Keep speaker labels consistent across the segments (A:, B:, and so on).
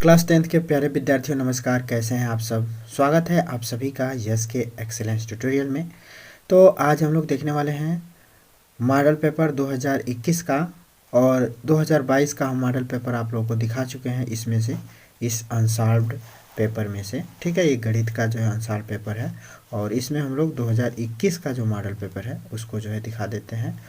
A: Class 10th के प्यारे विद्यार्थियों नमस्कार। कैसे हैं आप सब। स्वागत है आप सभी का यस के एक्सेलेंस ट्यूटोरियल में। तो आज हम लोग देखने वाले हैं मॉडल पेपर 2021 का और 2022 का। हम मॉडल पेपर आप लोगों को दिखा चुके हैं इसमें से, इस अनसॉल्व्ड पेपर में से। ठीक है, ये गणित का जो है अनसॉल्व्ड पेपर है और इसमें हम लोग 2021 का जो मॉडल पेपर है उसको जो है दिखा देते हैं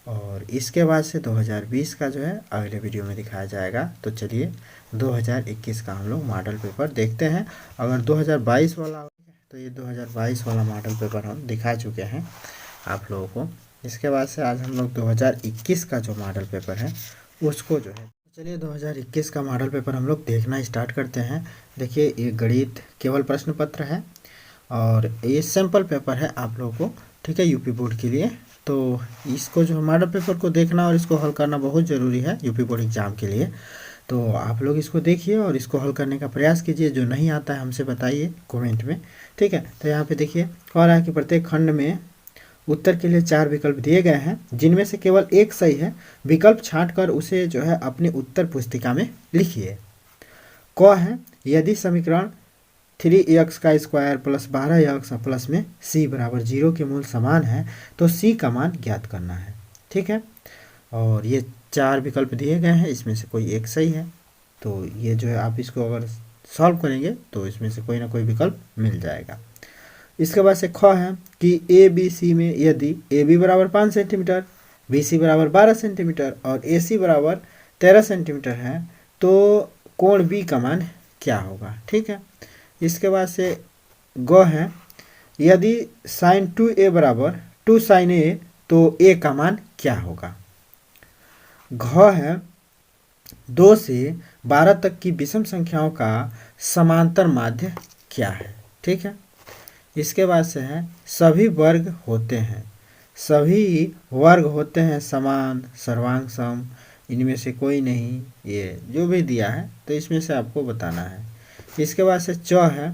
A: और इसके बाद से 2020 का जो है अगले वीडियो में दिखाया जाएगा। तो चलिए 2021 का हम लोग मॉडल पेपर देखते हैं। अगर 2022 वाला तो ये 2022 वाला मॉडल पेपर हम दिखा चुके हैं आप लोगों को। इसके बाद से आज हम लोग 2021 का जो मॉडल पेपर है उसको जो है, चलिए 2021 का मॉडल पेपर हम लोग देखना स्टार्ट करते हैं। देखिए ये गणित केवल प्रश्न पत्र है और ये सैम्पल पेपर है आप लोगों को, ठीक है, यूपी बोर्ड के लिए। तो इसको जो मॉडल पेपर को देखना और इसको हल करना बहुत ज़रूरी है यूपी बोर्ड एग्ज़ाम के लिए। तो आप लोग इसको देखिए और इसको हल करने का प्रयास कीजिए। जो नहीं आता है हमसे बताइए कमेंट में, ठीक है। तो यहाँ पे देखिए कह रहा है कि प्रत्येक खंड में उत्तर के लिए 4 विकल्प दिए गए हैं जिनमें से केवल एक सही है। विकल्प छांटकर उसे जो है अपनी उत्तर पुस्तिका में लिखिए। क है यदि समीकरण 3x का स्क्वायर प्लस 12x प्लस में c बराबर 0 के मूल समान है तो c का मान ज्ञात करना है, ठीक है। और ये 4 विकल्प दिए गए हैं, इसमें से कोई एक सही है। तो ये जो है आप इसको अगर सॉल्व करेंगे तो इसमें से कोई ना कोई विकल्प मिल जाएगा। इसके बाद से ख है कि ए बी सी में यदि ए बी बराबर 5 सेंटीमीटर, बी सी बराबर 12 सेंटीमीटर और ए सी बराबर 13 सेंटीमीटर है तो कोण बी का मान क्या होगा, ठीक है। इसके बाद से ग है यदि साइन 2a बराबर 2 साइन ए तो a का मान क्या होगा। घ है 2 से 12 तक की विषम संख्याओं का समांतर माध्य क्या है, ठीक है। इसके बाद से है सभी वर्ग होते हैं, सभी वर्ग होते हैं समान सर्वांग सम, इनमें से कोई नहीं, ये जो भी दिया है तो इसमें से आपको बताना है। इसके बाद से च है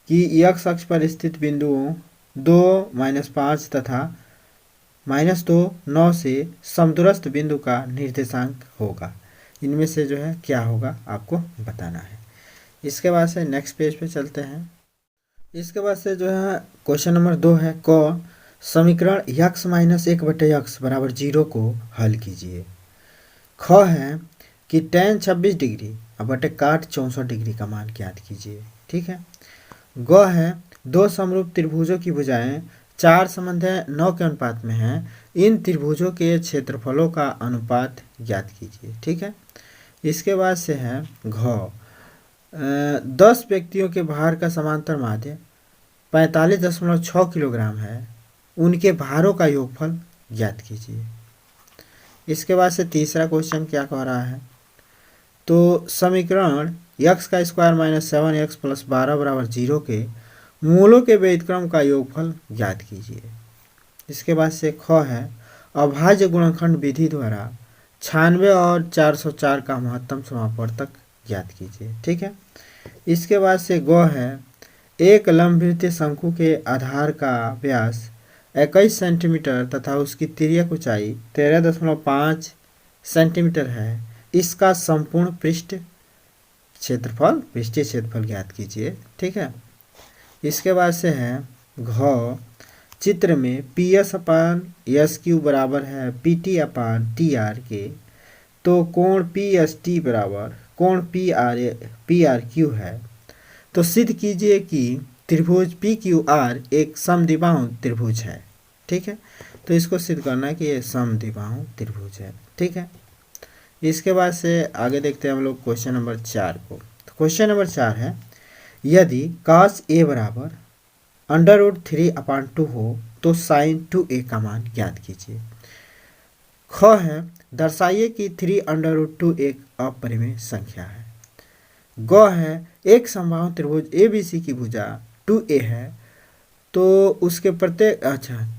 A: कि x अक्ष पर स्थित बिंदुओं 2, -5 तथा -2, 9 से समदूरस्थ बिंदु का निर्देशांक होगा। इनमें से जो है क्या होगा आपको बताना है। इसके बाद से नेक्स्ट पेज पे चलते हैं। इसके बाद से जो है क्वेश्चन नंबर 2 है क समीकरण x - 1/x बराबर 0 को हल कीजिए। ख है कि tan 26 डिग्री बटे काट 64 डिग्री का मान ज्ञात कीजिए, ठीक है। ग है दो समरूप त्रिभुजों की भुजाएं 4 समन्वय 9 के अनुपात में हैं, इन त्रिभुजों के क्षेत्रफलों का अनुपात ज्ञात कीजिए, ठीक है। इसके बाद से है घ 10 व्यक्तियों के भार का समांतर माध्य 45.6 किलोग्राम है, उनके भारों का योगफल ज्ञात कीजिए। इसके बाद से तीसरा क्वेश्चन क्या कह रहा है, तो समीकरण x का स्क्वायर -7x प्लस 12 बराबर 0 के मूलों के व्युत्क्रम का योगफल ज्ञात कीजिए। इसके बाद से ख है अभाज्य गुणनखंड विधि द्वारा 96 और 404 का महत्तम समापवर्तक ज्ञात कीजिए, ठीक है। इसके बाद से ग है एक लंबवृत्तीय शंकु के आधार का व्यास 21 सेंटीमीटर तथा उसकी तिर्यक ऊंचाई 13.5 सेंटीमीटर है, इसका संपूर्ण पृष्ठीय क्षेत्रफल ज्ञात कीजिए, ठीक है। इसके बाद से है घ चित्र में PS/SQ बराबर है PT/TR के, तो कोण PST बराबर कोण PRQ है। तो सिद्ध कीजिए कि त्रिभुज PQR एक समद्विबाहु त्रिभुज है, ठीक है। तो इसको सिद्ध करना है कि ये समद्विबाहु त्रिभुज है, ठीक है। इसके बाद से आगे देखते हैं हम लोग क्वेश्चन नंबर 4 को। तो क्वेश्चन नंबर 4 है यदि cos A बराबर √3/2 हो तो sin 2A का मान ज्ञात कीजिए। ख है दर्शाइए कि 3√2 एक अपरिमेय संख्या है। ग है एक समबाहु त्रिभुज ABC की भुजा 2A है तो उसके प्रत्येक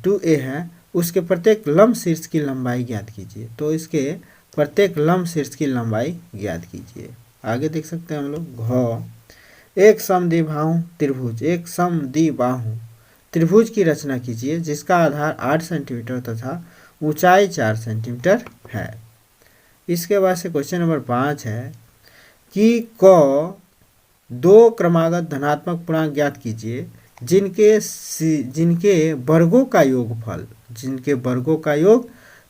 A: 2A है, उसके प्रत्येक लंब शीर्ष की लंबाई ज्ञात कीजिए। तो इसके प्रत्येक लंब शीर्ष की लंबाई ज्ञात कीजिए। आगे देख सकते हैं हम लोग घ एक समद्विबाहु त्रिभुज की रचना कीजिए जिसका आधार 8 सेंटीमीटर तथा ऊंचाई 4 सेंटीमीटर है। इसके बाद से क्वेश्चन नंबर 5 है कि क दो क्रमागत धनात्मक पूर्णांक ज्ञात कीजिए जिनके वर्गों का योगफल, जिनके वर्गों का योग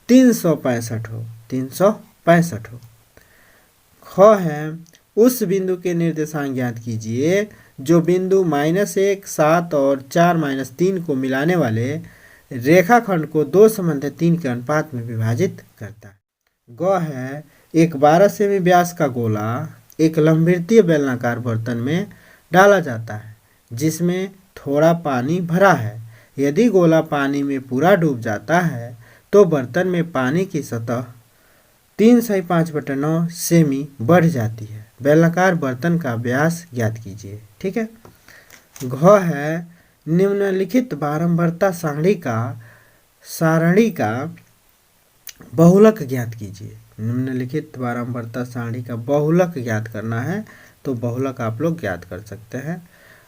A: 365 हो, 365 हो। ख है उस बिंदु के निर्देशांक ज्ञात कीजिए जो बिंदु -1, 7 और 4 -3 को मिलाने वाले रेखाखंड को 2:3 के अनुपात में विभाजित करता है। ग है एक 12 सेमी व्यास का गोला एक लंबवृत्तीय बेलनाकार बर्तन में डाला जाता है जिसमें थोड़ा पानी भरा है। यदि गोला पानी में पूरा डूब जाता है तो बर्तन में पानी की सतह 3/5/9 सेमी बढ़ जाती है। बेलनाकार बर्तन का व्यास ज्ञात कीजिए। ठीक है। घ है निम्नलिखित बारंबारता सारणी का बहुलक ज्ञात कीजिए। निम्नलिखित बारंबारता सारणी का बहुलक ज्ञात करना है तो बहुलक आप लोग ज्ञात कर सकते हैं।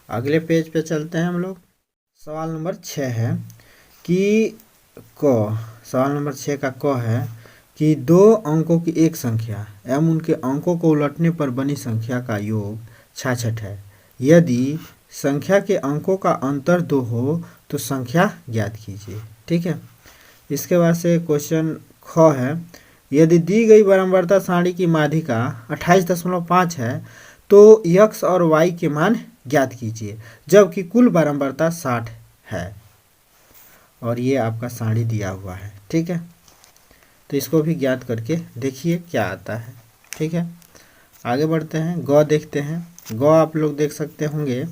A: अगले पेज पे चलते हैं हम लोग। सवाल नंबर 6 है कि सवाल नंबर 6 का क है कि दो अंकों की एक संख्या एवं उनके अंकों को उलटने पर बनी संख्या का योग 66 है। यदि संख्या के अंकों का अंतर 2 हो तो संख्या ज्ञात कीजिए। ठीक है। इसके बाद से क्वेश्चन ख है यदि दी गई बारंबारता सारणी की माध्यिका 28.5 है तो x और y के मान ज्ञात कीजिए जबकि कुल बारंबारता 60 है और ये आपका सारणी दिया हुआ है। ठीक है। तो इसको भी ज्ञात करके देखिए क्या आता है। ठीक है। आगे बढ़ते हैं। ग देखते हैं। ग आप लोग देख सकते होंगे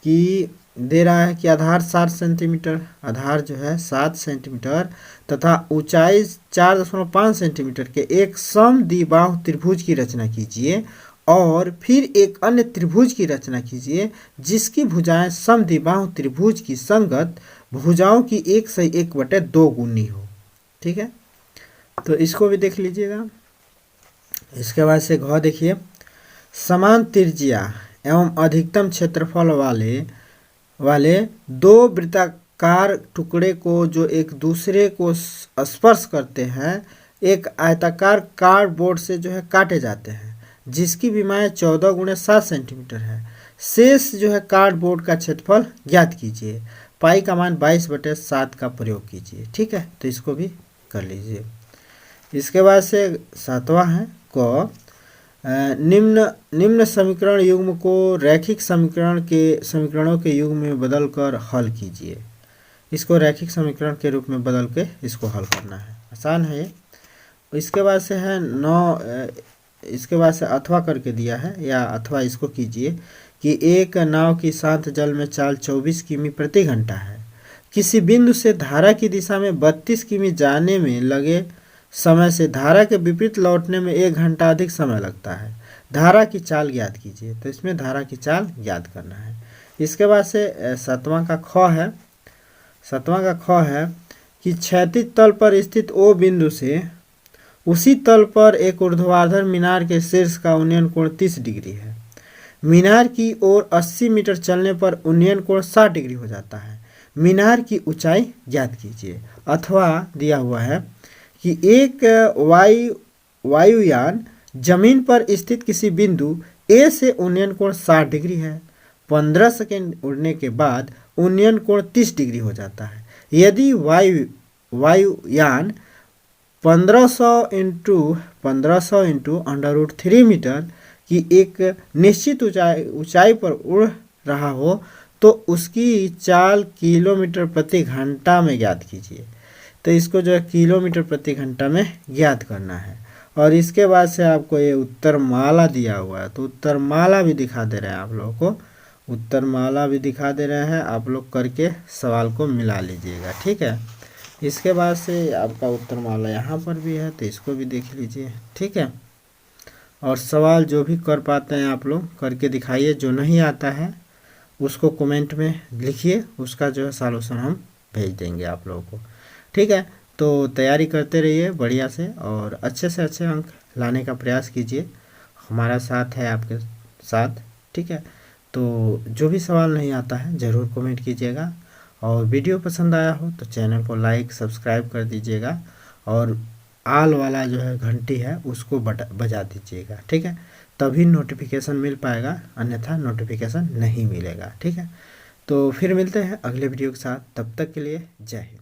A: कि दे रहा है कि आधार 7 सेंटीमीटर, आधार जो है 7 सेंटीमीटर तथा ऊंचाई 4.5 सेंटीमीटर के एक समद्विबाहु त्रिभुज की रचना कीजिए और फिर एक अन्य त्रिभुज की रचना कीजिए जिसकी भुजाएं समद्विबाहु त्रिभुज की संगत भुजाओं की 1/1/2 गुनी हो। ठीक है। तो इसको भी देख लीजिएगा। इसके बाद से घ देखिए समान त्रिज्या एवं अधिकतम क्षेत्रफल वाले दो वृत्ताकार टुकड़े को जो एक दूसरे को स्पर्श करते हैं एक आयताकार कार्डबोर्ड से जो है काटे जाते हैं जिसकी विमाएं 14x7 सेंटीमीटर है। शेष जो है कार्डबोर्ड का क्षेत्रफल ज्ञात कीजिए। पाई का मान 22/7 का प्रयोग कीजिए। ठीक है। तो इसको भी कर लीजिए। इसके बाद से 7वां है क निम्न समीकरण युग्म को रैखिक समीकरणों के युग्म में बदलकर हल कीजिए। इसको रैखिक समीकरण के रूप में बदल के इसको हल करना है। आसान है ये। इसके बाद से है 9। इसके बाद से अथवा करके दिया है या अथवा इसको कीजिए कि एक नाव की शांत जल में चाल 24 किमी प्रति घंटा है। किसी बिंदु से धारा की दिशा में 32 किमी जाने में लगे समय से धारा के विपरीत लौटने में 1 घंटा अधिक समय लगता है। धारा की चाल ज्ञात कीजिए। तो इसमें धारा की चाल ज्ञात करना है। इसके बाद से 7वां का ख है कि क्षैतिज तल पर स्थित ओ बिंदु से उसी तल पर एक ऊर्ध्वाधर मीनार के शीर्ष का उन्नयन कोण 30 डिग्री है। मीनार की ओर 80 मीटर चलने पर उन्नयन कोण 60 डिग्री हो जाता है। मीनार की ऊंचाई ज्ञात कीजिए। अथवा दिया हुआ है कि एक वायुयान जमीन पर स्थित किसी बिंदु ए से उन्नयन कोण 60 डिग्री है। 15 सेकेंड उड़ने के बाद उन्नयन कोण 30 डिग्री हो जाता है। यदि वायुयान 1500 इंटू √3 मीटर की एक निश्चित ऊंचाई पर उड़ रहा हो तो उसकी चाल किलोमीटर प्रति घंटा में ज्ञात कीजिए। तो इसको जो है किलोमीटर प्रति घंटा में ज्ञात करना है। और इसके बाद से आपको ये उत्तरमाला दिया हुआ है तो उत्तरमाला भी दिखा दे रहे हैं आप लोगों को। उत्तरमाला भी दिखा दे रहे हैं। आप लोग करके सवाल को मिला लीजिएगा। ठीक है। इसके बाद से आपका उत्तरमाला यहाँ पर भी है तो इसको भी देख लीजिए। ठीक है। और सवाल जो भी कर पाते हैं आप लोग करके दिखाइए। जो नहीं आता है उसको कमेंट में लिखिए, उसका जो है सॉल्यूशन हम भेज देंगे आप लोगों को। ठीक है। तो तैयारी करते रहिए बढ़िया से और अच्छे से अच्छे अंक लाने का प्रयास कीजिए। हमारा साथ है आपके साथ। ठीक है। तो जो भी सवाल नहीं आता है ज़रूर कमेंट कीजिएगा और वीडियो पसंद आया हो तो चैनल को लाइक सब्सक्राइब कर दीजिएगा और आल वाला जो है घंटी है उसको बजा दीजिएगा। ठीक है। तभी नोटिफिकेशन मिल पाएगा, अन्यथा नोटिफिकेशन नहीं मिलेगा। ठीक है, तो फिर मिलते हैं अगले वीडियो के साथ, तब तक के लिए जय हिंद।